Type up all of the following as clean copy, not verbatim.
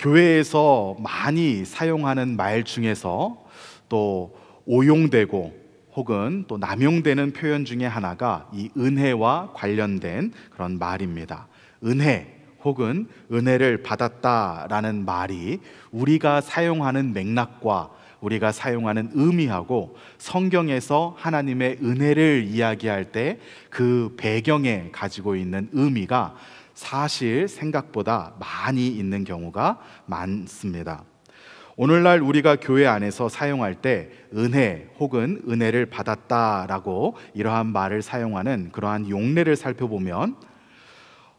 교회에서 많이 사용하는 말 중에서 또 오용되고 혹은 또 남용되는 표현 중에 하나가 이 은혜와 관련된 그런 말입니다. 은혜 혹은 은혜를 받았다라는 말이 우리가 사용하는 맥락과 우리가 사용하는 의미하고 성경에서 하나님의 은혜를 이야기할 때 그 배경에 가지고 있는 의미가 사실 생각보다 많이 있는 경우가 많습니다. 오늘날 우리가 교회 안에서 사용할 때 은혜 혹은 은혜를 받았다라고 이러한 말을 사용하는 그러한 용례를 살펴보면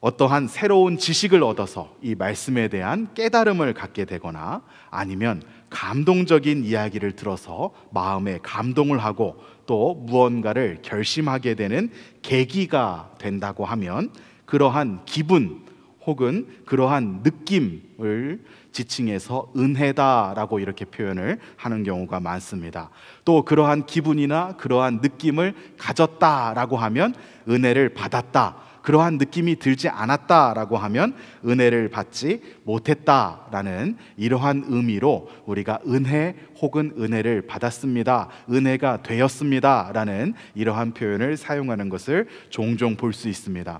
어떠한 새로운 지식을 얻어서 이 말씀에 대한 깨달음을 갖게 되거나 아니면 감동적인 이야기를 들어서 마음에 감동을 하고 또 무언가를 결심하게 되는 계기가 된다고 하면 그러한 기분 혹은 그러한 느낌을 지칭해서 은혜다라고 이렇게 표현을 하는 경우가 많습니다. 또 그러한 기분이나 그러한 느낌을 가졌다라고 하면 은혜를 받았다, 그러한 느낌이 들지 않았다라고 하면 은혜를 받지 못했다라는 이러한 의미로 우리가 은혜 혹은 은혜를 받았습니다, 은혜가 되었습니다라는 이러한 표현을 사용하는 것을 종종 볼 수 있습니다.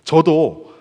저도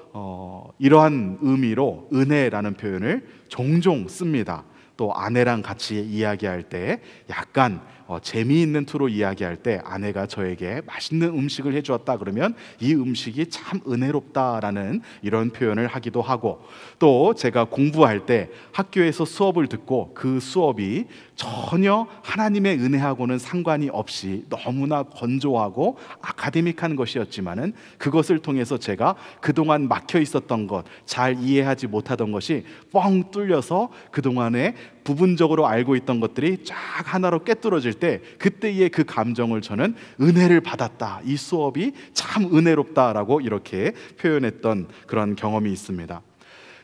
이러한 의미로 은혜라는 표현을 종종 씁니다. 또 아내랑 같이 이야기할 때 약간 재미있는 투로 이야기할 때 아내가 저에게 맛있는 음식을 해주었다 그러면 이 음식이 참 은혜롭다라는 이런 표현을 하기도 하고, 또 제가 공부할 때 학교에서 수업을 듣고 그 수업이 전혀 하나님의 은혜하고는 상관이 없이 너무나 건조하고 아카데믹한 것이었지만은 그것을 통해서 제가 그동안 막혀 있었던 것, 잘 이해하지 못하던 것이 뻥 뚫려서 그동안에 부분적으로 알고 있던 것들이 쫙 하나로 꿰뚫어질 때 그때의 그 감정을 저는 은혜를 받았다, 이 수업이 참 은혜롭다라고 이렇게 표현했던 그런 경험이 있습니다.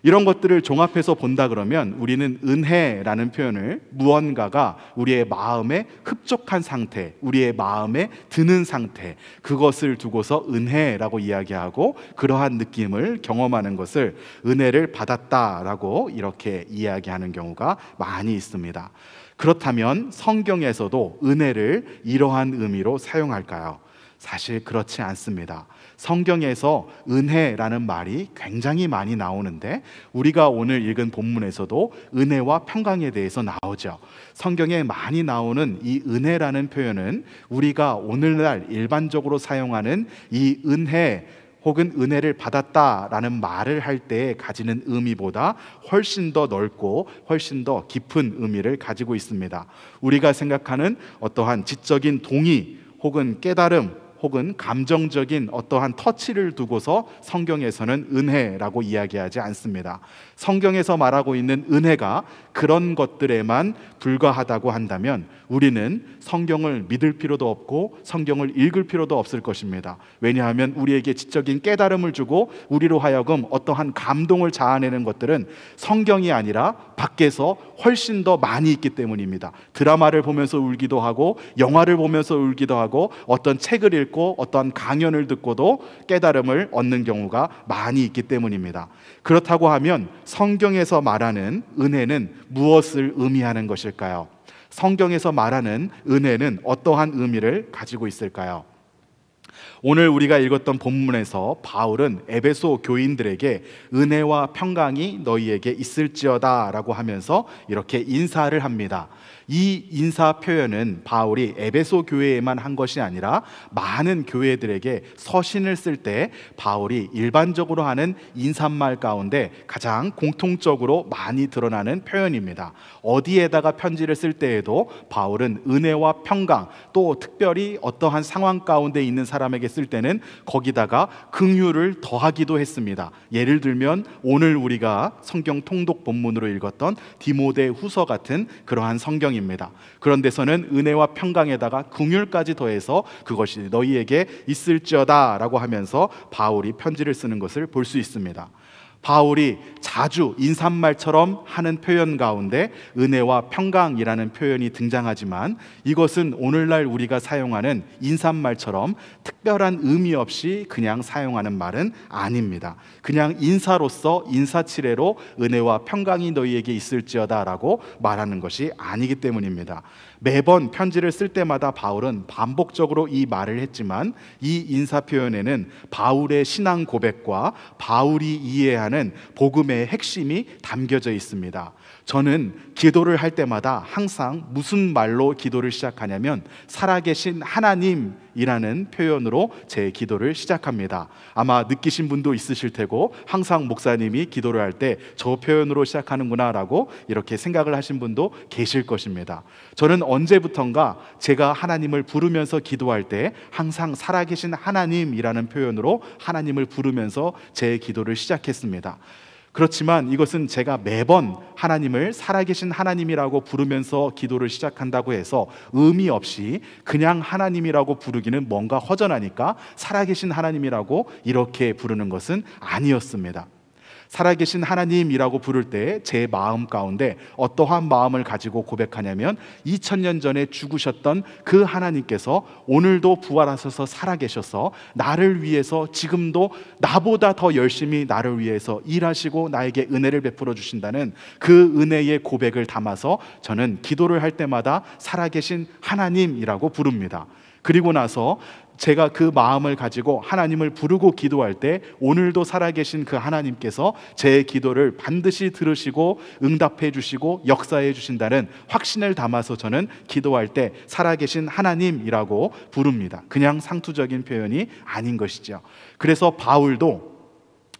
이런 것들을 종합해서 본다 그러면 우리는 은혜라는 표현을 무언가가 우리의 마음에 흡족한 상태, 우리의 마음에 드는 상태, 그것을 두고서 은혜라고 이야기하고 그러한 느낌을 경험하는 것을 은혜를 받았다라고 이렇게 이야기하는 경우가 많이 있습니다. 그렇다면 성경에서도 은혜를 이러한 의미로 사용할까요? 사실 그렇지 않습니다. 성경에서 은혜라는 말이 굉장히 많이 나오는데 우리가 오늘 읽은 본문에서도 은혜와 평강에 대해서 나오죠. 성경에 많이 나오는 이 은혜라는 표현은 우리가 오늘날 일반적으로 사용하는 이 은혜 혹은 은혜를 받았다라는 말을 할 때 가지는 의미보다 훨씬 더 넓고 훨씬 더 깊은 의미를 가지고 있습니다. 우리가 생각하는 어떠한 지적인 동의 혹은 깨달음 혹은 감정적인 어떠한 터치를 두고서 성경에서는 은혜라고 이야기하지 않습니다. 성경에서 말하고 있는 은혜가 그런 것들에만 불과하다고 한다면 우리는 성경을 믿을 필요도 없고 성경을 읽을 필요도 없을 것입니다. 왜냐하면 우리에게 지적인 깨달음을 주고 우리로 하여금 어떠한 감동을 자아내는 것들은 성경이 아니라 밖에서 훨씬 더 많이 있기 때문입니다. 드라마를 보면서 울기도 하고 영화를 보면서 울기도 하고 어떤 책을 읽고 어떤 강연을 듣고도 깨달음을 얻는 경우가 많이 있기 때문입니다. 그렇다고 하면 성경에서 말하는 은혜는 무엇을 의미하는 것일까요? 성경에서 말하는 은혜는 어떠한 의미를 가지고 있을까요? 오늘 우리가 읽었던 본문에서 바울은 에베소 교인들에게 은혜와 평강이 너희에게 있을지어다 라고 하면서 이렇게 인사를 합니다. 이 인사 표현은 바울이 에베소 교회에만 한 것이 아니라 많은 교회들에게 서신을 쓸 때 바울이 일반적으로 하는 인사말 가운데 가장 공통적으로 많이 드러나는 표현입니다. 어디에다가 편지를 쓸 때에도 바울은 은혜와 평강, 또 특별히 어떠한 상황 가운데 있는 사람에게 쓸 때는 거기다가 긍휼을 더하기도 했습니다. 예를 들면 오늘 우리가 성경 통독 본문으로 읽었던 디모데 후서 같은 그러한 성경입니다. 그런 데서는 은혜와 평강에다가 긍휼까지 더해서 그것이 너희에게 있을지어다 라고 하면서 바울이 편지를 쓰는 것을 볼 수 있습니다. 바울이 자주 인사말처럼 하는 표현 가운데 은혜와 평강이라는 표현이 등장하지만 이것은 오늘날 우리가 사용하는 인사말처럼 특별한 의미 없이 그냥 사용하는 말은 아닙니다. 그냥 인사로서 인사치레로 은혜와 평강이 너희에게 있을지어다 라고 말하는 것이 아니기 때문입니다. 매번 편지를 쓸 때마다 바울은 반복적으로 이 말을 했지만 이 인사 표현에는 바울의 신앙 고백과 바울이 이해하는 복음의 핵심이 담겨져 있습니다. 저는 기도를 할 때마다 항상 무슨 말로 기도를 시작하냐면 살아계신 하나님이라는 표현으로 제 기도를 시작합니다. 아마 느끼신 분도 있으실 테고 항상 목사님이 기도를 할 때 저 표현으로 시작하는구나 라고 이렇게 생각을 하신 분도 계실 것입니다. 저는 언제부턴가 제가 하나님을 부르면서 기도할 때 항상 살아계신 하나님이라는 표현으로 하나님을 부르면서 제 기도를 시작했습니다. 그렇지만 이것은 제가 매번 하나님을 살아계신 하나님이라고 부르면서 기도를 시작한다고 해서 의미 없이 그냥 하나님이라고 부르기는 뭔가 허전하니까 살아계신 하나님이라고 이렇게 부르는 것은 아니었습니다. 살아계신 하나님이라고 부를 때 제 마음 가운데 어떠한 마음을 가지고 고백하냐면 2000년 전에 죽으셨던 그 하나님께서 오늘도 부활하셔서 살아계셔서 나를 위해서 지금도 나보다 더 열심히 나를 위해서 일하시고 나에게 은혜를 베풀어 주신다는 그 은혜의 고백을 담아서 저는 기도를 할 때마다 살아계신 하나님이라고 부릅니다. 그리고 나서 제가 그 마음을 가지고 하나님을 부르고 기도할 때 오늘도 살아계신 그 하나님께서 제 기도를 반드시 들으시고 응답해 주시고 역사해 주신다는 확신을 담아서 저는 기도할 때 살아계신 하나님이라고 부릅니다. 그냥 상투적인 표현이 아닌 것이죠. 그래서 바울도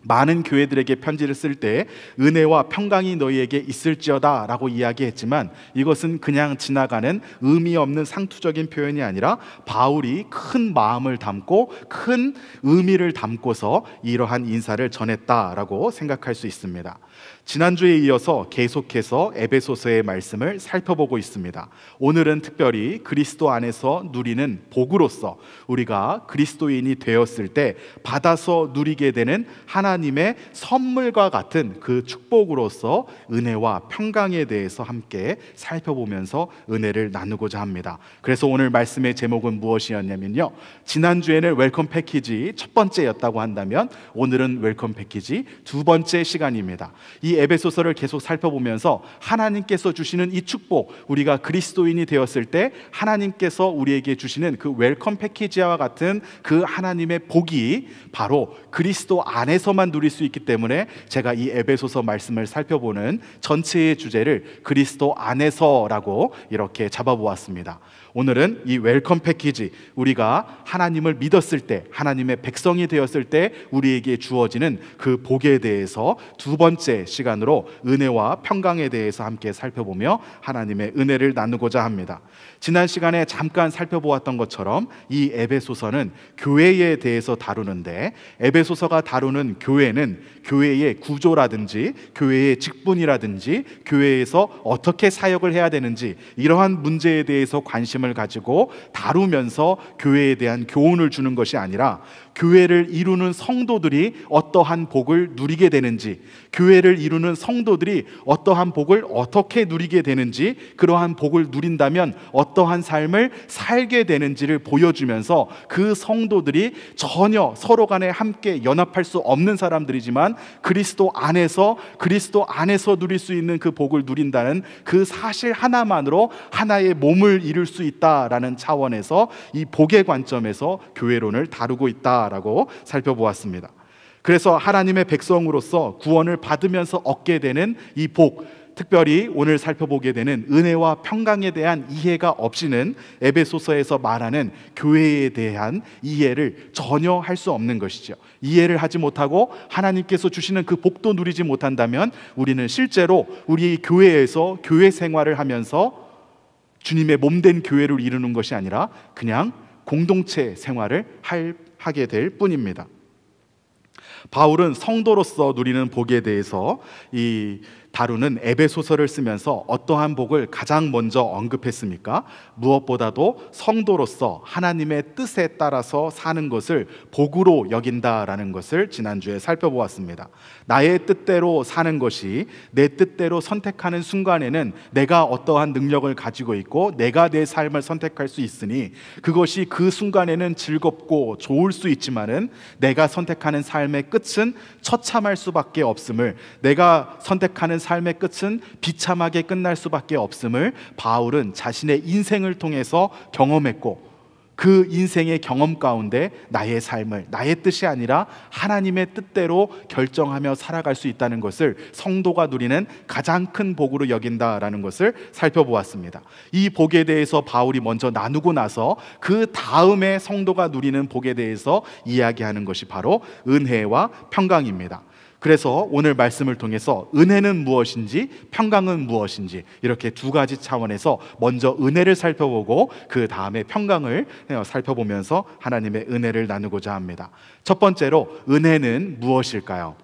많은 교회들에게 편지를 쓸 때 은혜와 평강이 너희에게 있을지어다 라고 이야기했지만 이것은 그냥 지나가는 의미 없는 상투적인 표현이 아니라 바울이 큰 마음을 담고 큰 의미를 담고서 이러한 인사를 전했다라고 생각할 수 있습니다. 지난주에 이어서 계속해서 에베소서의 말씀을 살펴보고 있습니다. 오늘은 특별히 그리스도 안에서 누리는 복으로서 우리가 그리스도인이 되었을 때 받아서 누리게 되는 하나님의 선물과 같은 그 축복으로서 은혜와 평강에 대해서 함께 살펴보면서 은혜를 나누고자 합니다. 그래서 오늘 말씀의 제목은 무엇이었냐면요, 지난주에는 웰컴 패키지 첫 번째였다고 한다면 오늘은 웰컴 패키지 두 번째 시간입니다. 이 에베소서를 계속 살펴보면서 하나님께서 주시는 이 축복, 우리가 그리스도인이 되었을 때 하나님께서 우리에게 주시는 그 웰컴 패키지와 같은 그 하나님의 복이 바로 그리스도 안에서만 누릴 수 있기 때문에 제가 이 에베소서 말씀을 살펴보는 전체의 주제를 그리스도 안에서라고 이렇게 잡아보았습니다. 오늘은 이 웰컴 패키지, 우리가 하나님을 믿었을 때, 하나님의 백성이 되었을 때 우리에게 주어지는 그 복에 대해서 두 번째 시간으로 은혜와 평강에 대해서 함께 살펴보며 하나님의 은혜를 나누고자 합니다. 지난 시간에 잠깐 살펴보았던 것처럼 이 에베소서는 교회에 대해서 다루는데, 에베소서가 다루는 교회는 교회의 구조라든지 교회의 직분이라든지 교회에서 어떻게 사역을 해야 되는지 이러한 문제에 대해서 관심을 가지고 다루면서 교회에 대한 교훈을 주는 것이 아니라 교회를 이루는 성도들이 어떠한 복을 누리게 되는지, 교회를 이루는 성도들이 어떠한 복을 어떻게 누리게 되는지, 그러한 복을 누린다면 어떠한 삶을 살게 되는지를 보여주면서 그 성도들이 전혀 서로 간에 함께 연합할 수 없는 사람들이지만 그리스도 안에서 누릴 수 있는 그 복을 누린다는 그 사실 하나만으로 하나의 몸을 이룰 수 있다라는 차원에서 이 복의 관점에서 교회론을 다루고 있다라고 살펴보았습니다. 그래서 하나님의 백성으로서 구원을 받으면서 얻게 되는 이 복, 특별히 오늘 살펴보게 되는 은혜와 평강에 대한 이해가 없이는 에베소서에서 말하는 교회에 대한 이해를 전혀 할 수 없는 것이죠. 이해를 하지 못하고 하나님께서 주시는 그 복도 누리지 못한다면 우리는 실제로 우리 교회에서 교회 생활을 하면서 주님의 몸된 교회를 이루는 것이 아니라 그냥 공동체 생활을 하게 될 뿐입니다. 바울은 성도로서 누리는 복에 대해서 다루는 에베소서를 쓰면서 어떠한 복을 가장 먼저 언급했습니까? 무엇보다도 성도로서 하나님의 뜻에 따라서 사는 것을 복으로 여긴다라는 것을 지난주에 살펴보았습니다. 나의 뜻대로 사는 것이 내 뜻대로 선택하는 순간에는 내가 어떠한 능력을 가지고 있고 내가 내 삶을 선택할 수 있으니 그것이 그 순간에는 즐겁고 좋을 수 있지만은 내가 선택하는 삶의 끝은 처참할 수밖에 없음을, 내가 선택하는 삶의 끝은 비참하게 끝날 수밖에 없음을 바울은 자신의 인생을 통해서 경험했고, 그 인생의 경험 가운데 나의 삶을 나의 뜻이 아니라 하나님의 뜻대로 결정하며 살아갈 수 있다는 것을 성도가 누리는 가장 큰 복으로 여긴다라는 것을 살펴보았습니다. 이 복에 대해서 바울이 먼저 나누고 나서 그 다음에 성도가 누리는 복에 대해서 이야기하는 것이 바로 은혜와 평강입니다. 그래서 오늘 말씀을 통해서 은혜는 무엇인지 평강은 무엇인지 이렇게 두 가지 차원에서 먼저 은혜를 살펴보고 그 다음에 평강을 살펴보면서 하나님의 은혜를 나누고자 합니다. 첫 번째로 은혜는 무엇일까요?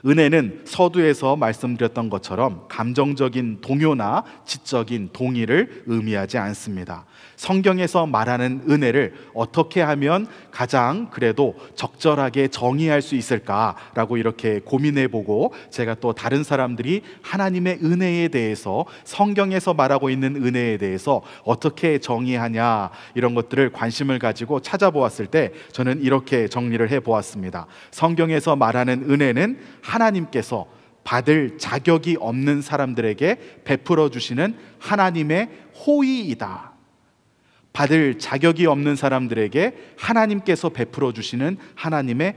은혜는 서두에서 말씀드렸던 것처럼 감정적인 동요나 지적인 동의를 의미하지 않습니다. 성경에서 말하는 은혜를 어떻게 하면 가장 그래도 적절하게 정의할 수 있을까라고 이렇게 고민해보고, 제가 또 다른 사람들이 하나님의 은혜에 대해서, 성경에서 말하고 있는 은혜에 대해서 어떻게 정의하냐 이런 것들을 관심을 가지고 찾아보았을 때 저는 이렇게 정리를 해보았습니다. 성경에서 말하는 은혜는 하나님께서 받을 자격이 없는 사람들에게 베풀어 주시는 하나님의 호의이다. 받을 자격이 없는 사람들에게 하나님께서 베풀어 주시는 하나님의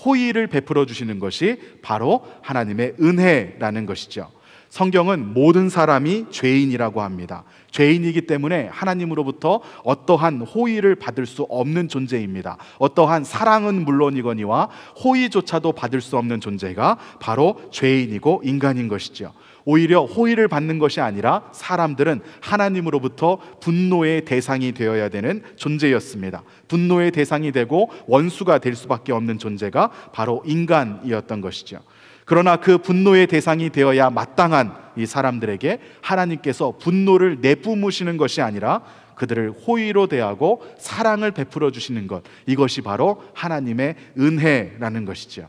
호의를 베풀어 주시는 것이 바로 하나님의 은혜라는 것이죠. 성경은 모든 사람이 죄인이라고 합니다. 죄인이기 때문에 하나님으로부터 어떠한 호의를 받을 수 없는 존재입니다. 어떠한 사랑은 물론이거니와 호의조차도 받을 수 없는 존재가 바로 죄인이고 인간인 것이죠. 오히려 호의를 받는 것이 아니라 사람들은 하나님으로부터 분노의 대상이 되어야 되는 존재였습니다. 분노의 대상이 되고 원수가 될 수밖에 없는 존재가 바로 인간이었던 것이죠. 그러나 그 분노의 대상이 되어야 마땅한 이 사람들에게 하나님께서 분노를 내뿜으시는 것이 아니라 그들을 호의로 대하고 사랑을 베풀어 주시는 것, 이것이 바로 하나님의 은혜라는 것이죠.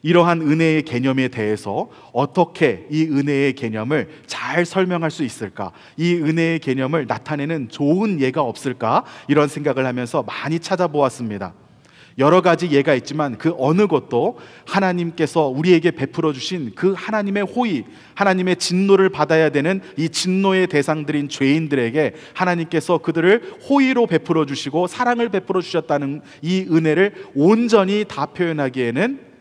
이러한 은혜의 개념에 대해서 어떻게 이 은혜의 개념을 잘 설명할 수 있을까? 이 은혜의 개념을 나타내는 좋은 예가 없을까? 이런 생각을 하면서 많이 찾아보았습니다. 여러 가지 예가 있지만 그 어느 것도 하나님께서 우리에게 베풀어 주신 그 하나님의 호의, 하나님의 진노를 받아야 되는 이 진노의 대상들인 죄인들에게 하나님께서 그들을 호의로 베풀어 주시고 사랑을 베풀어 주셨다는 이 은혜를 온전히 다 표현하기에는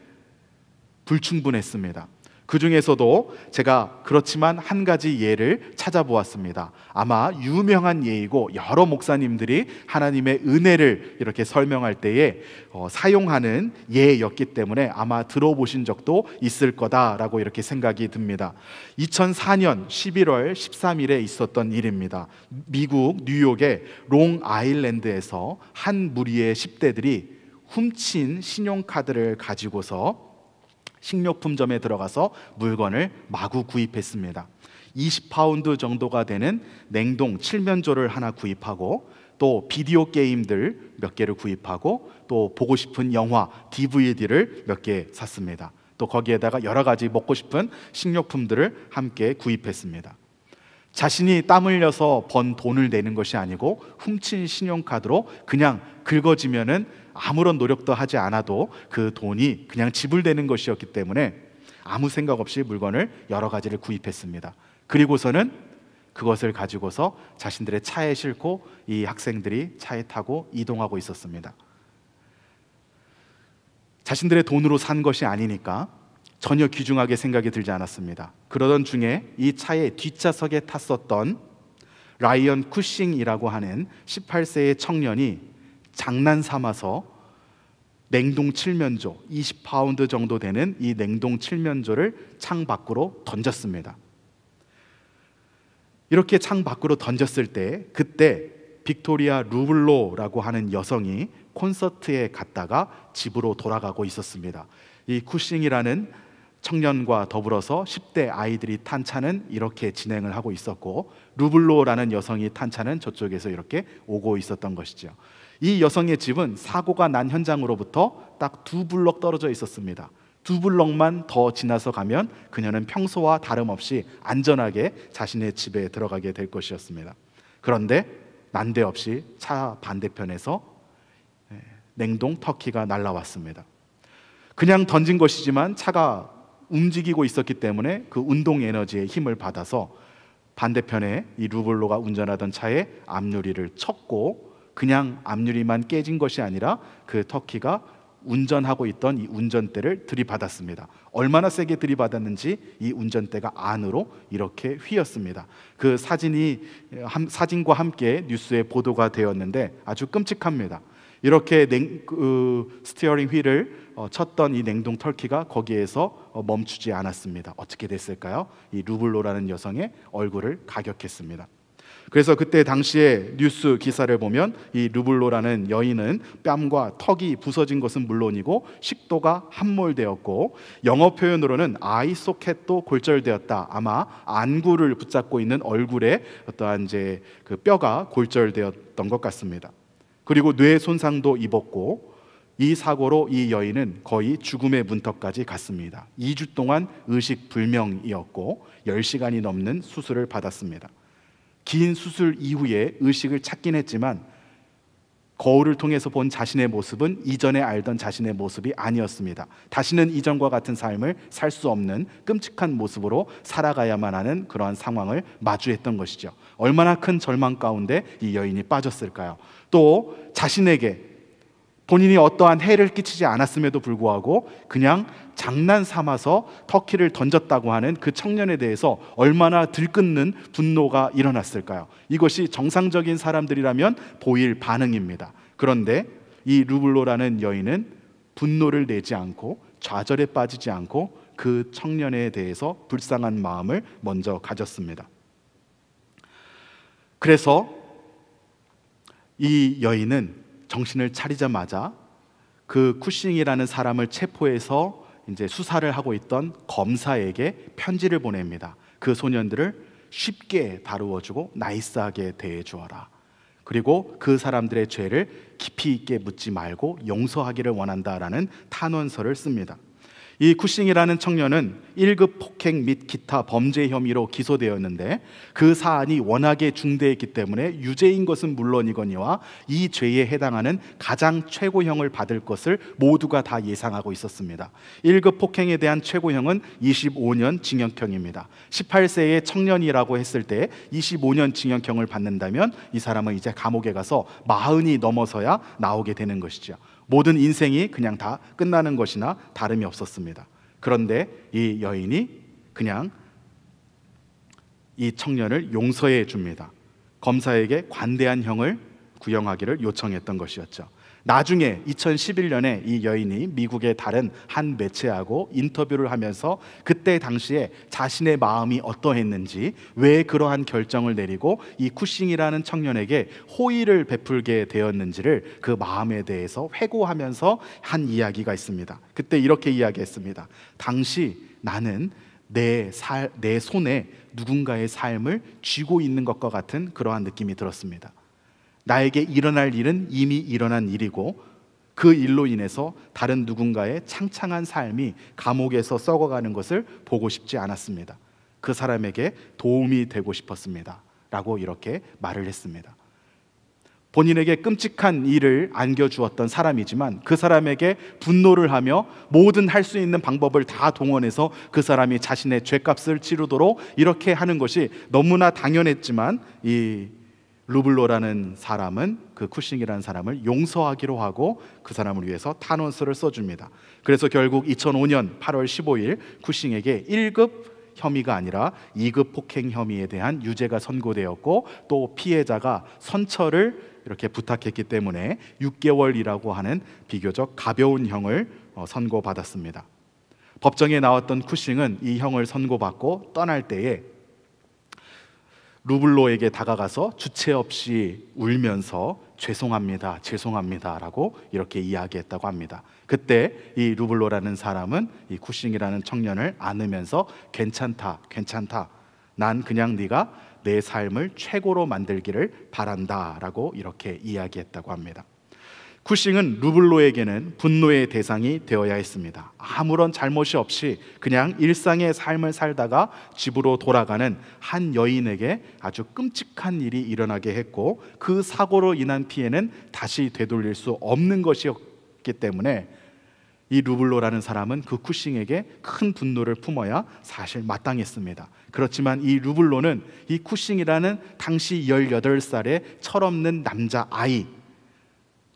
불충분했습니다. 그 중에서도 제가 그렇지만 한 가지 예를 찾아보았습니다. 아마 유명한 예이고 여러 목사님들이 하나님의 은혜를 이렇게 설명할 때에 사용하는 예였기 때문에 아마 들어보신 적도 있을 거다라고 이렇게 생각이 듭니다. 2004년 11월 13일에 있었던 일입니다. 미국 뉴욕의 롱아일랜드에서 한 무리의 10대들이 훔친 신용카드를 가지고서 식료품점에 들어가서 물건을 마구 구입했습니다. 20파운드 정도가 되는 냉동 칠면조를 하나 구입하고, 또 비디오 게임들 몇 개를 구입하고, 또 보고 싶은 영화 DVD를 몇 개 샀습니다. 또 거기에다가 여러 가지 먹고 싶은 식료품들을 함께 구입했습니다. 자신이 땀 흘려서 번 돈을 내는 것이 아니고 훔친 신용카드로 그냥 긁어지면은 아무런 노력도 하지 않아도 그 돈이 그냥 지불되는 것이었기 때문에 아무 생각 없이 물건을 여러 가지를 구입했습니다. 그리고서는 그것을 가지고서 자신들의 차에 싣고 이 학생들이 차에 타고 이동하고 있었습니다. 자신들의 돈으로 산 것이 아니니까 전혀 귀중하게 생각이 들지 않았습니다. 그러던 중에 이 차의 뒷좌석에 탔었던 라이언 쿠싱이라고 하는 18세의 청년이 장난 삼아서 냉동 칠면조 20파운드 정도 되는 이 냉동 칠면조를 창 밖으로 던졌습니다. 이렇게 창 밖으로 던졌을 때 그때 빅토리아 루블로라고 하는 여성이 콘서트에 갔다가 집으로 돌아가고 있었습니다. 이 쿠싱이라는 청년과 더불어서 10대 아이들이 탄 차는 이렇게 진행을 하고 있었고, 루블로라는 여성이 탄 차는 저쪽에서 이렇게 오고 있었던 것이죠. 이 여성의 집은 사고가 난 현장으로부터 딱 2블럭 떨어져 있었습니다. 2블럭만 더 지나서 가면 그녀는 평소와 다름없이 안전하게 자신의 집에 들어가게 될 것이었습니다. 그런데 난데없이 차 반대편에서 냉동 터키가 날아왔습니다. 그냥 던진 것이지만 차가 움직이고 있었기 때문에 그 운동 에너지의 힘을 받아서 반대편에 이 루블로가 운전하던 차의 앞유리를 쳤고, 그냥 앞유리만 깨진 것이 아니라 그 터키가 운전하고 있던 이 운전대를 들이받았습니다. 얼마나 세게 들이받았는지 이 운전대가 안으로 이렇게 휘었습니다. 그 사진과 함께 뉴스에 보도가 되었는데 아주 끔찍합니다. 이렇게 스티어링 휠을 쳤던 이 냉동 터키가 거기에서 멈추지 않았습니다. 어떻게 됐을까요? 이 루블로라는 여성의 얼굴을 가격했습니다. 그래서 그때 당시에 뉴스 기사를 보면 이 루블로라는 여인은 뺨과 턱이 부서진 것은 물론이고 식도가 함몰되었고, 영어 표현으로는 아이 소켓도 골절되었다. 아마 안구를 붙잡고 있는 얼굴에 어떠한 이제 그 뼈가 골절되었던 것 같습니다. 그리고 뇌 손상도 입었고, 이 사고로 이 여인은 거의 죽음의 문턱까지 갔습니다. 2주 동안 의식 불명이었고 10시간이 넘는 수술을 받았습니다. 긴 수술 이후에 의식을 찾긴 했지만 거울을 통해서 본 자신의 모습은 이전에 알던 자신의 모습이 아니었습니다. 다시는 이전과 같은 삶을 살 수 없는 끔찍한 모습으로 살아가야만 하는 그러한 상황을 마주했던 것이죠. 얼마나 큰 절망 가운데 이 여인이 빠졌을까요? 또 자신에게 본인이 어떠한 해를 끼치지 않았음에도 불구하고 그냥 장난 삼아서 터키를 던졌다고 하는 그 청년에 대해서 얼마나 들끓는 분노가 일어났을까요? 이것이 정상적인 사람들이라면 보일 반응입니다. 그런데 이 루블로라는 여인은 분노를 내지 않고 좌절에 빠지지 않고 그 청년에 대해서 불쌍한 마음을 먼저 가졌습니다. 그래서 이 여인은 정신을 차리자마자 그 쿠싱이라는 사람을 체포해서 이제 수사를 하고 있던 검사에게 편지를 보냅니다. 그 소년들을 쉽게 다루어주고 나이스하게 대해주어라. 그리고 그 사람들의 죄를 깊이 있게 묻지 말고 용서하기를 원한다라는 탄원서를 씁니다. 이 쿠싱이라는 청년은 1급 폭행 및 기타 범죄 혐의로 기소되었는데 그 사안이 워낙에 중대했기 때문에 유죄인 것은 물론이거니와 이 죄에 해당하는 가장 최고형을 받을 것을 모두가 다 예상하고 있었습니다. 1급 폭행에 대한 최고형은 25년 징역형입니다. 18세의 청년이라고 했을 때 25년 징역형을 받는다면 이 사람은 이제 감옥에 가서 40이 넘어서야 나오게 되는 것이죠. 모든 인생이 그냥 다 끝나는 것이나 다름이 없었습니다. 그런데 이 여인이 그냥 이 청년을 용서해 줍니다. 검사에게 관대한 형을 구형하기를 요청했던 것이었죠. 나중에 2011년에 이 여인이 미국의 다른 한 매체하고 인터뷰를 하면서 그때 당시에 자신의 마음이 어떠했는지, 왜 그러한 결정을 내리고 이 쿠싱이라는 청년에게 호의를 베풀게 되었는지를 그 마음에 대해서 회고하면서 한 이야기가 있습니다. 그때 이렇게 이야기했습니다. 당시 나는 내 손에 누군가의 삶을 쥐고 있는 것과 같은 그러한 느낌이 들었습니다. 나에게 일어날 일은 이미 일어난 일이고 그 일로 인해서 다른 누군가의 창창한 삶이 감옥에서 썩어가는 것을 보고 싶지 않았습니다. 그 사람에게 도움이 되고 싶었습니다 라고 이렇게 말을 했습니다. 본인에게 끔찍한 일을 안겨주었던 사람이지만 그 사람에게 분노를 하며 모든 할 수 있는 방법을 다 동원해서 그 사람이 자신의 죄값을 치르도록 이렇게 하는 것이 너무나 당연했지만 이 루블로라는 사람은 그 쿠싱이라는 사람을 용서하기로 하고 그 사람을 위해서 탄원서를 써줍니다. 그래서 결국 2005년 8월 15일 쿠싱에게 1급 혐의가 아니라 2급 폭행 혐의에 대한 유죄가 선고되었고 또 피해자가 선처를 이렇게 부탁했기 때문에 6개월이라고 하는 비교적 가벼운 형을 선고받았습니다. 법정에 나왔던 쿠싱은 이 형을 선고받고 떠날 때에 루블로에게 다가가서 주체 없이 울면서 죄송합니다, 죄송합니다 라고 이렇게 이야기했다고 합니다. 그때 이 루블로라는 사람은 이 쿠싱이라는 청년을 안으면서 괜찮다, 괜찮다, 난 그냥 네가 내 삶을 최고로 만들기를 바란다 라고 이렇게 이야기했다고 합니다. 쿠싱은 루블로에게는 분노의 대상이 되어야 했습니다. 아무런 잘못이 없이 그냥 일상의 삶을 살다가 집으로 돌아가는 한 여인에게 아주 끔찍한 일이 일어나게 했고, 그 사고로 인한 피해는 다시 되돌릴 수 없는 것이었기 때문에 이 루블로라는 사람은 그 쿠싱에게 큰 분노를 품어야 사실 마땅했습니다. 그렇지만 이 루블로는 이 쿠싱이라는 당시 18살의 철없는 남자아이,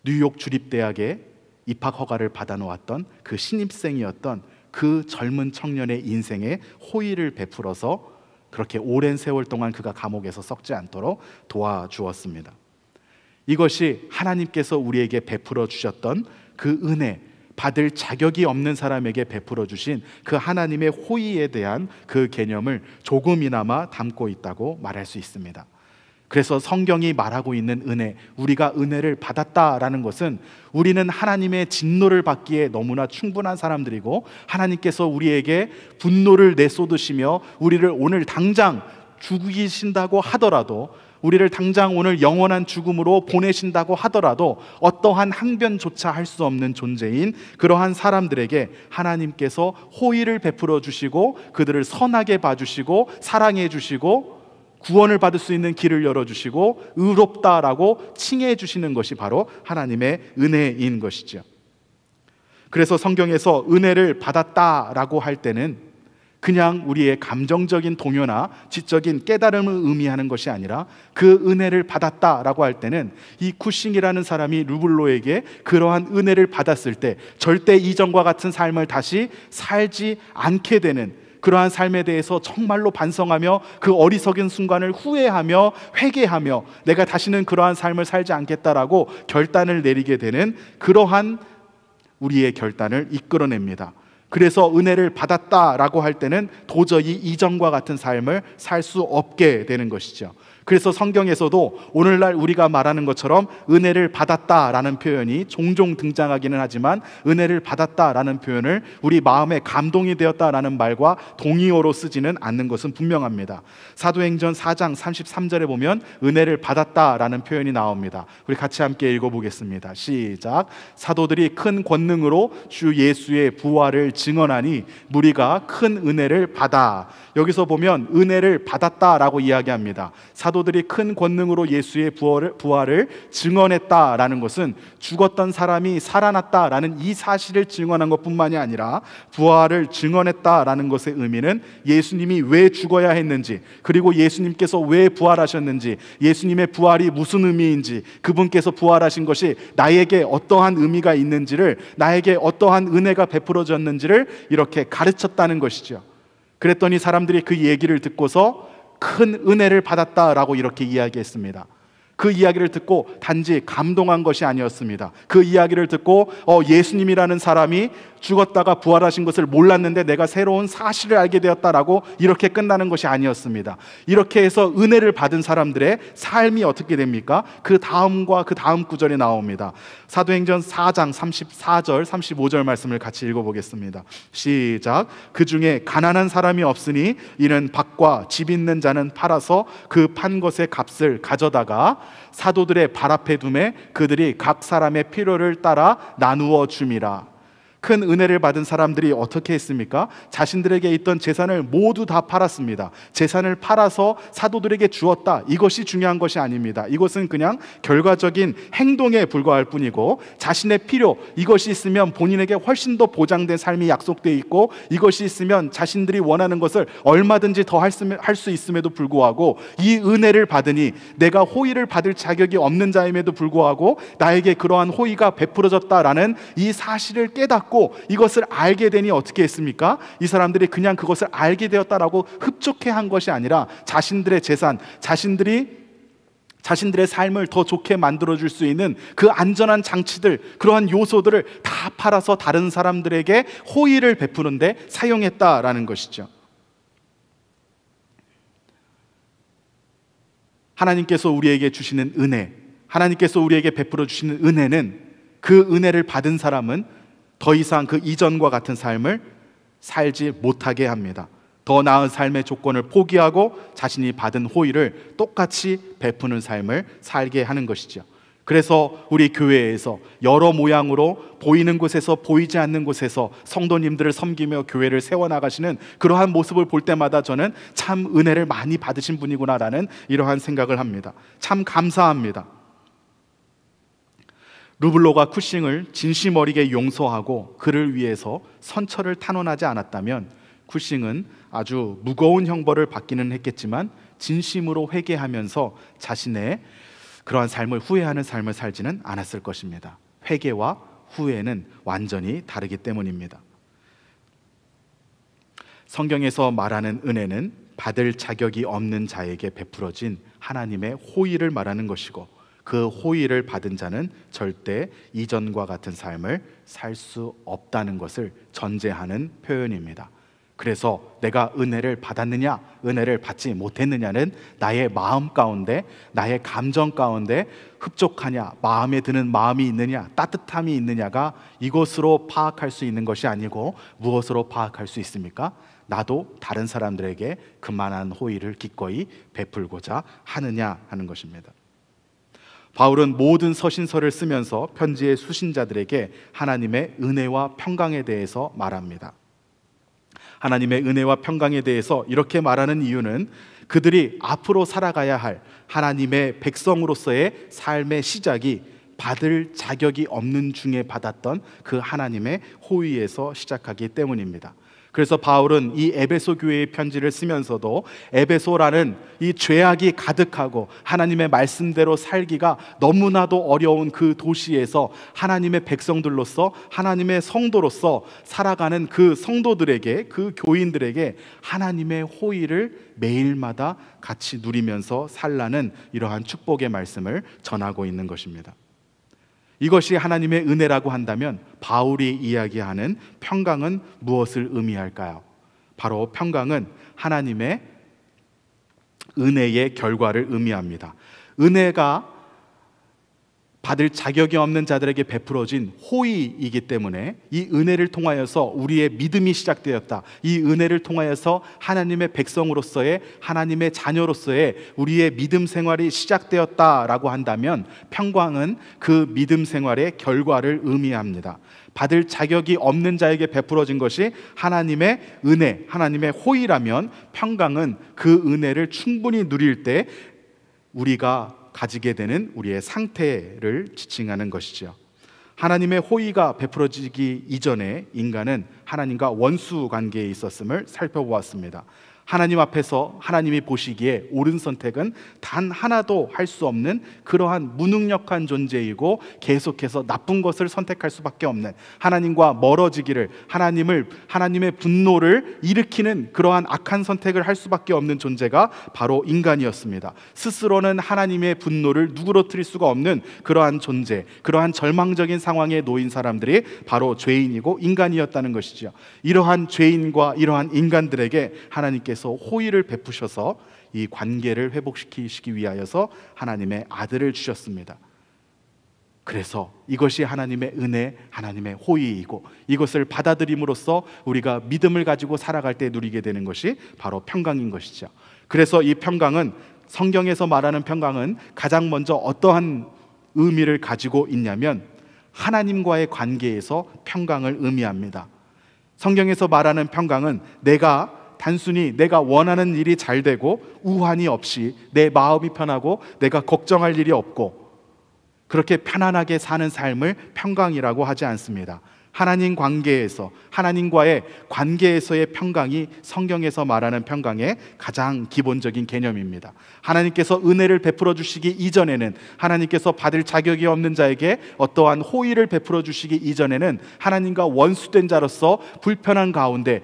뉴욕 주립대학에 입학 허가를 받아놓았던 그 신입생이었던 그 젊은 청년의 인생에 호의를 베풀어서 그렇게 오랜 세월 동안 그가 감옥에서 썩지 않도록 도와주었습니다. 이것이 하나님께서 우리에게 베풀어 주셨던 그 은혜, 받을 자격이 없는 사람에게 베풀어 주신 그 하나님의 호의에 대한 그 개념을 조금이나마 담고 있다고 말할 수 있습니다. 그래서 성경이 말하고 있는 은혜, 우리가 은혜를 받았다라는 것은 우리는 하나님의 진노를 받기에 너무나 충분한 사람들이고, 하나님께서 우리에게 분노를 내쏟으시며 우리를 오늘 당장 죽이신다고 하더라도, 우리를 당장 오늘 영원한 죽음으로 보내신다고 하더라도 어떠한 항변조차 할 수 없는 존재인 그러한 사람들에게 하나님께서 호의를 베풀어 주시고 그들을 선하게 봐주시고 사랑해 주시고 구원을 받을 수 있는 길을 열어주시고 의롭다라고 칭해 주시는 것이 바로 하나님의 은혜인 것이죠. 그래서 성경에서 은혜를 받았다라고 할 때는 그냥 우리의 감정적인 동요나 지적인 깨달음을 의미하는 것이 아니라, 그 은혜를 받았다라고 할 때는 이 쿠싱이라는 사람이 루블로에게 그러한 은혜를 받았을 때 절대 이전과 같은 삶을 다시 살지 않게 되는, 그러한 삶에 대해서 정말로 반성하며 그 어리석은 순간을 후회하며 회개하며 내가 다시는 그러한 삶을 살지 않겠다라고 결단을 내리게 되는 그러한 우리의 결단을 이끌어냅니다. 그래서 은혜를 받았다라고 할 때는 도저히 이전과 같은 삶을 살 수 없게 되는 것이죠. 그래서 성경에서도 오늘날 우리가 말하는 것처럼 은혜를 받았다라는 표현이 종종 등장하기는 하지만, 은혜를 받았다라는 표현을 우리 마음에 감동이 되었다라는 말과 동의어로 쓰지는 않는 것은 분명합니다. 사도행전 4장 33절에 보면 은혜를 받았다라는 표현이 나옵니다. 우리 같이 함께 읽어보겠습니다. 시작. 사도들이 큰 권능으로 주 예수의 부활을 증언하니 무리가 큰 은혜를 받아. 여기서 보면 은혜를 받았다라고 이야기합니다. 사도들이 큰 권능으로 예수의 부활을 증언했다라는 것은 죽었던 사람이 살아났다라는 이 사실을 증언한 것뿐만이 아니라, 부활을 증언했다라는 것의 의미는 예수님이 왜 죽어야 했는지, 그리고 예수님께서 왜 부활하셨는지, 예수님의 부활이 무슨 의미인지, 그분께서 부활하신 것이 나에게 어떠한 의미가 있는지를, 나에게 어떠한 은혜가 베풀어졌는지를 이렇게 가르쳤다는 것이죠. 그랬더니 사람들이 그 얘기를 듣고서 큰 은혜를 받았다라고 이렇게 이야기했습니다. 그 이야기를 듣고 단지 감동한 것이 아니었습니다. 그 이야기를 듣고 예수님이라는 사람이 죽었다가 부활하신 것을 몰랐는데 내가 새로운 사실을 알게 되었다라고 이렇게 끝나는 것이 아니었습니다. 이렇게 해서 은혜를 받은 사람들의 삶이 어떻게 됩니까? 그 다음과 그 다음 구절이 나옵니다. 사도행전 4장 34절 35절 말씀을 같이 읽어보겠습니다. 시작. 그 중에 가난한 사람이 없으니 이는 밭과 집 있는 자는 팔아서 그 판 것의 값을 가져다가 사도들의 발 앞에 두매 그들이 각 사람의 필요를 따라 나누어 줌이라. 큰 은혜를 받은 사람들이 어떻게 했습니까? 자신들에게 있던 재산을 모두 다 팔았습니다. 재산을 팔아서 사도들에게 주었다, 이것이 중요한 것이 아닙니다. 이것은 그냥 결과적인 행동에 불과할 뿐이고, 자신의 필요, 이것이 있으면 본인에게 훨씬 더 보장된 삶이 약속되어 있고, 이것이 있으면 자신들이 원하는 것을 얼마든지 더 할 수 있음에도 불구하고, 이 은혜를 받으니 내가 호의를 받을 자격이 없는 자임에도 불구하고 나에게 그러한 호의가 베풀어졌다라는 이 사실을 깨닫고 이것을 알게 되니 어떻게 했습니까? 이 사람들이 그냥 그것을 알게 되었다라고 흡족해 한 것이 아니라, 자신들의 재산, 자신들의 삶을 더 좋게 만들어줄 수 있는 그 안전한 장치들, 그러한 요소들을 다 팔아서 다른 사람들에게 호의를 베푸는데 사용했다라는 것이죠. 하나님께서 우리에게 주시는 은혜, 하나님께서 우리에게 베풀어 주시는 은혜는, 그 은혜를 받은 사람은 더 이상 그 이전과 같은 삶을 살지 못하게 합니다. 더 나은 삶의 조건을 포기하고 자신이 받은 호의를 똑같이 베푸는 삶을 살게 하는 것이죠. 그래서 우리 교회에서 여러 모양으로 보이는 곳에서 보이지 않는 곳에서 성도님들을 섬기며 교회를 세워나가시는 그러한 모습을 볼 때마다 저는 참 은혜를 많이 받으신 분이구나라는 이러한 생각을 합니다. 참 감사합니다. 르블로가 쿠싱을 진심 어리게 용서하고 그를 위해서 선처를 탄원하지 않았다면 쿠싱은 아주 무거운 형벌을 받기는 했겠지만 진심으로 회개하면서 자신의 그러한 삶을 후회하는 삶을 살지는 않았을 것입니다. 회개와 후회는 완전히 다르기 때문입니다. 성경에서 말하는 은혜는 받을 자격이 없는 자에게 베풀어진 하나님의 호의를 말하는 것이고, 그 호의를 받은 자는 절대 이전과 같은 삶을 살 수 없다는 것을 전제하는 표현입니다. 그래서 내가 은혜를 받았느냐, 은혜를 받지 못했느냐는 나의 마음 가운데, 나의 감정 가운데 흡족하냐, 마음에 드는 마음이 있느냐, 따뜻함이 있느냐가 이것으로 파악할 수 있는 것이 아니고 무엇으로 파악할 수 있습니까? 나도 다른 사람들에게 그만한 호의를 기꺼이 베풀고자 하느냐 하는 것입니다. 바울은 모든 서신서를 쓰면서 편지의 수신자들에게 하나님의 은혜와 평강에 대해서 말합니다. 하나님의 은혜와 평강에 대해서 이렇게 말하는 이유는 그들이 앞으로 살아가야 할 하나님의 백성으로서의 삶의 시작이 받을 자격이 없는 중에 받았던 그 하나님의 호의에서 시작하기 때문입니다. 그래서 바울은 이 에베소 교회의 편지를 쓰면서도 에베소라는 이 죄악이 가득하고 하나님의 말씀대로 살기가 너무나도 어려운 그 도시에서 하나님의 백성들로서, 하나님의 성도로서 살아가는 그 성도들에게, 그 교인들에게 하나님의 호의를 매일마다 같이 누리면서 살라는 이러한 축복의 말씀을 전하고 있는 것입니다. 이것이 하나님의 은혜라고 한다면 바울이 이야기하는 평강은 무엇을 의미할까요? 바로 평강은 하나님의 은혜의 결과를 의미합니다. 은혜가 받을 자격이 없는 자들에게 베풀어진 호의이기 때문에 이 은혜를 통하여서 우리의 믿음이 시작되었다, 이 은혜를 통하여서 하나님의 백성으로서의, 하나님의 자녀로서의 우리의 믿음 생활이 시작되었다라고 한다면 평강은 그 믿음 생활의 결과를 의미합니다. 받을 자격이 없는 자에게 베풀어진 것이 하나님의 은혜, 하나님의 호의라면 평강은 그 은혜를 충분히 누릴 때 우리가 가지게 되는 우리의 상태를 지칭하는 것이죠. 하나님의 호의가 베풀어지기 이전에 인간은 하나님과 원수 관계에 있었음을 살펴보았습니다. 하나님 앞에서 하나님이 보시기에 옳은 선택은 단 하나도 할 수 없는 그러한 무능력한 존재이고, 계속해서 나쁜 것을 선택할 수밖에 없는, 하나님과 멀어지기를, 하나님의 분노를 일으키는 그러한 악한 선택을 할 수밖에 없는 존재가 바로 인간이었습니다. 스스로는 하나님의 분노를 누그러뜨릴 수가 없는 그러한 존재, 그러한 절망적인 상황에 놓인 사람들이 바로 죄인이고 인간이었다는 것이죠. 이러한 죄인과 이러한 인간들에게 하나님께서 호의를 베푸셔서 이 관계를 회복시키시기 위하여서 하나님의 아들을 주셨습니다. 그래서 이것이 하나님의 은혜, 하나님의 호의이고, 이것을 받아들임으로써 우리가 믿음을 가지고 살아갈 때 누리게 되는 것이 바로 평강인 것이죠. 그래서 이 평강은, 성경에서 말하는 평강은 가장 먼저 어떠한 의미를 가지고 있냐면 하나님과의 관계에서 평강을 의미합니다. 성경에서 말하는 평강은 단순히 내가 원하는 일이 잘 되고 우환이 없이 내 마음이 편하고 내가 걱정할 일이 없고 그렇게 편안하게 사는 삶을 평강이라고 하지 않습니다. 하나님 관계에서, 하나님과의 관계에서의 평강이 성경에서 말하는 평강의 가장 기본적인 개념입니다. 하나님께서 은혜를 베풀어 주시기 이전에는, 하나님께서 받을 자격이 없는 자에게 어떠한 호의를 베풀어 주시기 이전에는 하나님과 원수된 자로서 불편한 가운데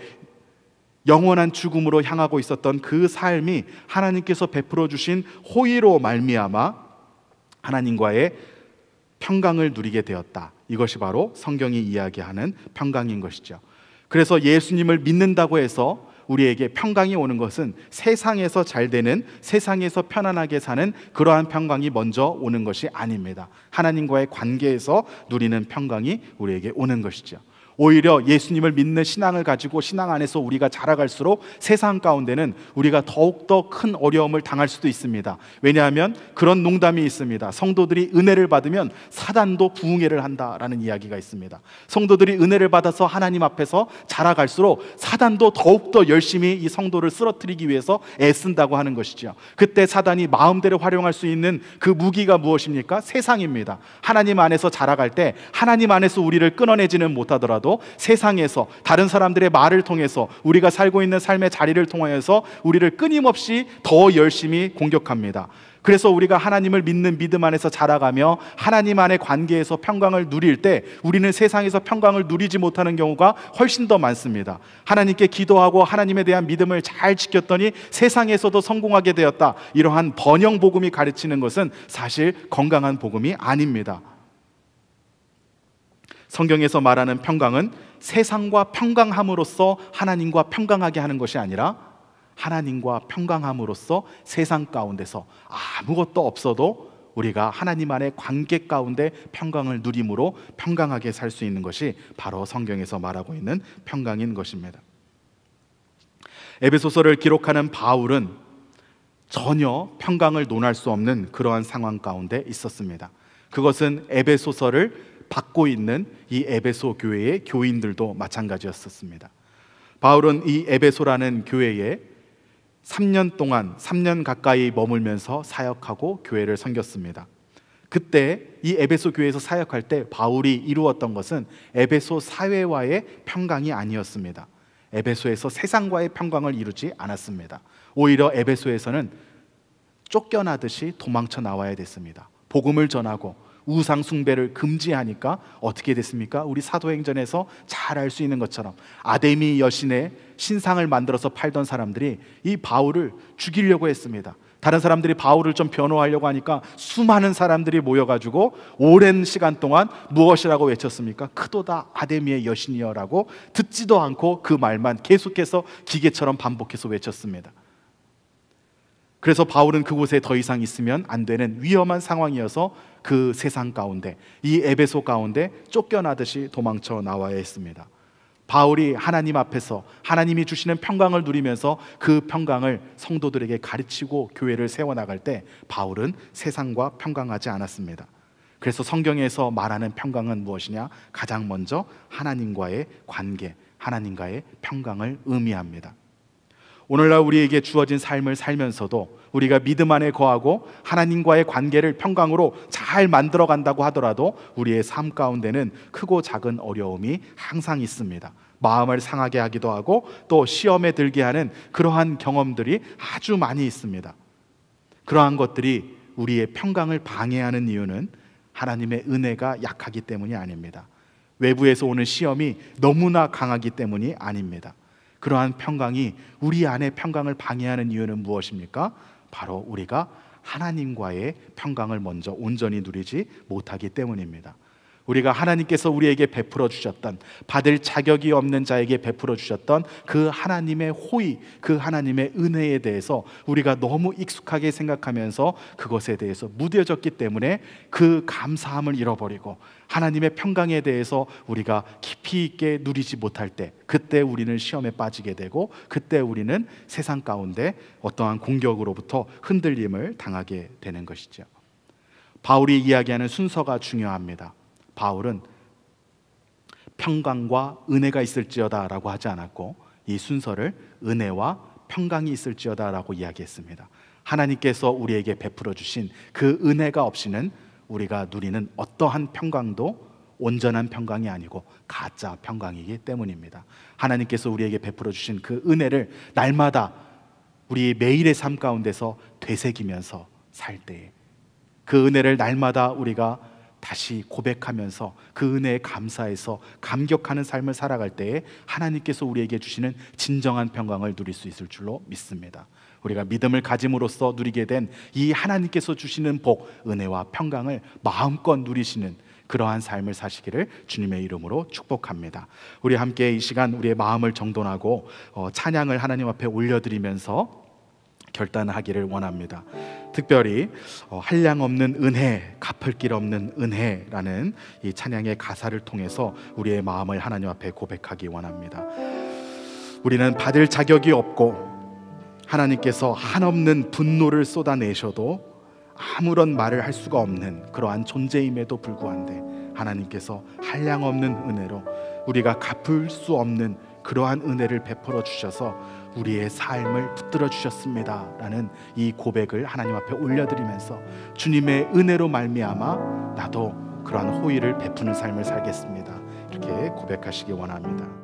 영원한 죽음으로 향하고 있었던 그 삶이 하나님께서 베풀어 주신 호의로 말미암아 하나님과의 평강을 누리게 되었다. 이것이 바로 성경이 이야기하는 평강인 것이죠. 그래서 예수님을 믿는다고 해서 우리에게 평강이 오는 것은 세상에서 잘 되는, 세상에서 편안하게 사는 그러한 평강이 먼저 오는 것이 아닙니다. 하나님과의 관계에서 누리는 평강이 우리에게 오는 것이죠. 오히려 예수님을 믿는 신앙을 가지고 신앙 안에서 우리가 자라갈수록 세상 가운데는 우리가 더욱더 큰 어려움을 당할 수도 있습니다. 왜냐하면 그런 농담이 있습니다. 성도들이 은혜를 받으면 사단도 부흥회를 한다라는 이야기가 있습니다. 성도들이 은혜를 받아서 하나님 앞에서 자라갈수록 사단도 더욱더 열심히 이 성도를 쓰러뜨리기 위해서 애쓴다고 하는 것이죠. 그때 사단이 마음대로 활용할 수 있는 그 무기가 무엇입니까? 세상입니다. 하나님 안에서 자라갈 때 하나님 안에서 우리를 끊어내지는 못하더라도 세상에서 다른 사람들의 말을 통해서 우리가 살고 있는 삶의 자리를 통하여서 우리를 끊임없이 더 열심히 공격합니다. 그래서 우리가 하나님을 믿는 믿음 안에서 자라가며 하나님 안의 관계에서 평강을 누릴 때 우리는 세상에서 평강을 누리지 못하는 경우가 훨씬 더 많습니다. 하나님께 기도하고 하나님에 대한 믿음을 잘 지켰더니 세상에서도 성공하게 되었다. 이러한 번영 복음이 가르치는 것은 사실 건강한 복음이 아닙니다. 성경에서 말하는 평강은 세상과 평강함으로써 하나님과 평강하게 하는 것이 아니라 하나님과 평강함으로써 세상 가운데서 아무것도 없어도 우리가 하나님 안의 관계 가운데 평강을 누림으로 평강하게 살 수 있는 것이 바로 성경에서 말하고 있는 평강인 것입니다. 에베소서를 기록하는 바울은 전혀 평강을 논할 수 없는 그러한 상황 가운데 있었습니다. 그것은 에베소서를 받고 있는 이 에베소 교회의 교인들도 마찬가지였었습니다. 바울은 이 에베소라는 교회에 3년 가까이 머물면서 사역하고 교회를 섬겼습니다. 그때 이 에베소 교회에서 사역할 때 바울이 이루었던 것은 에베소 사회와의 평강이 아니었습니다. 에베소에서 세상과의 평강을 이루지 않았습니다. 오히려 에베소에서는 쫓겨나듯이 도망쳐 나와야 됐습니다. 복음을 전하고 우상 숭배를 금지하니까 어떻게 됐습니까? 우리 사도행전에서 잘 알 수 있는 것처럼 아데미 여신의 신상을 만들어서 팔던 사람들이 이 바울을 죽이려고 했습니다. 다른 사람들이 바울을 좀 변호하려고 하니까 수많은 사람들이 모여가지고 오랜 시간 동안 무엇이라고 외쳤습니까? 크도다 아데미의 여신이여라고 듣지도 않고 그 말만 계속해서 기계처럼 반복해서 외쳤습니다. 그래서 바울은 그곳에 더 이상 있으면 안 되는 위험한 상황이어서 그 세상 가운데, 이 에베소 가운데 쫓겨나듯이 도망쳐 나와야 했습니다. 바울이 하나님 앞에서 하나님이 주시는 평강을 누리면서 그 평강을 성도들에게 가르치고 교회를 세워나갈 때 바울은 세상과 평강하지 않았습니다. 그래서 성경에서 말하는 평강은 무엇이냐? 가장 먼저 하나님과의 관계, 하나님과의 평강을 의미합니다. 오늘날 우리에게 주어진 삶을 살면서도 우리가 믿음 안에 거하고 하나님과의 관계를 평강으로 잘 만들어 간다고 하더라도 우리의 삶 가운데는 크고 작은 어려움이 항상 있습니다. 마음을 상하게 하기도 하고 또 시험에 들게 하는 그러한 경험들이 아주 많이 있습니다. 그러한 것들이 우리의 평강을 방해하는 이유는 하나님의 은혜가 약하기 때문이 아닙니다. 외부에서 오는 시험이 너무나 강하기 때문이 아닙니다. 그러한 평강이 우리 안의 평강을 방해하는 이유는 무엇입니까? 바로 우리가 하나님과의 평강을 먼저 온전히 누리지 못하기 때문입니다. 우리가 하나님께서 우리에게 베풀어 주셨던, 받을 자격이 없는 자에게 베풀어 주셨던 그 하나님의 호의, 그 하나님의 은혜에 대해서 우리가 너무 익숙하게 생각하면서 그것에 대해서 무뎌졌기 때문에 그 감사함을 잃어버리고 하나님의 평강에 대해서 우리가 깊이 있게 누리지 못할 때, 그때 우리는 시험에 빠지게 되고 그때 우리는 세상 가운데 어떠한 공격으로부터 흔들림을 당하게 되는 것이죠. 바울이 이야기하는 순서가 중요합니다. 바울은 평강과 은혜가 있을지어다 라고 하지 않았고 이 순서를 은혜와 평강이 있을지어다 라고 이야기했습니다. 하나님께서 우리에게 베풀어 주신 그 은혜가 없이는 우리가 누리는 어떠한 평강도 온전한 평강이 아니고 가짜 평강이기 때문입니다. 하나님께서 우리에게 베풀어 주신 그 은혜를 날마다 우리 매일의 삶 가운데서 되새기면서 살 때에 그 은혜를 날마다 우리가 다시 고백하면서 그 은혜에 감사해서 감격하는 삶을 살아갈 때에 하나님께서 우리에게 주시는 진정한 평강을 누릴 수 있을 줄로 믿습니다. 우리가 믿음을 가짐으로써 누리게 된 이 하나님께서 주시는 복, 은혜와 평강을 마음껏 누리시는 그러한 삶을 사시기를 주님의 이름으로 축복합니다. 우리 함께 이 시간 우리의 마음을 정돈하고 찬양을 하나님 앞에 올려드리면서 결단하기를 원합니다. 특별히 한량없는 은혜, 갚을 길 없는 은혜라는 이 찬양의 가사를 통해서 우리의 마음을 하나님 앞에 고백하기 원합니다. 우리는 받을 자격이 없고 하나님께서 한없는 분노를 쏟아내셔도 아무런 말을 할 수가 없는 그러한 존재임에도 불구한데 하나님께서 한량없는 은혜로 우리가 갚을 수 없는 그러한 은혜를 베풀어 주셔서 우리의 삶을 붙들어 주셨습니다 라는 이 고백을 하나님 앞에 올려드리면서 주님의 은혜로 말미암아 나도 그러한 호의를 베푸는 삶을 살겠습니다, 이렇게 고백하시기 원합니다.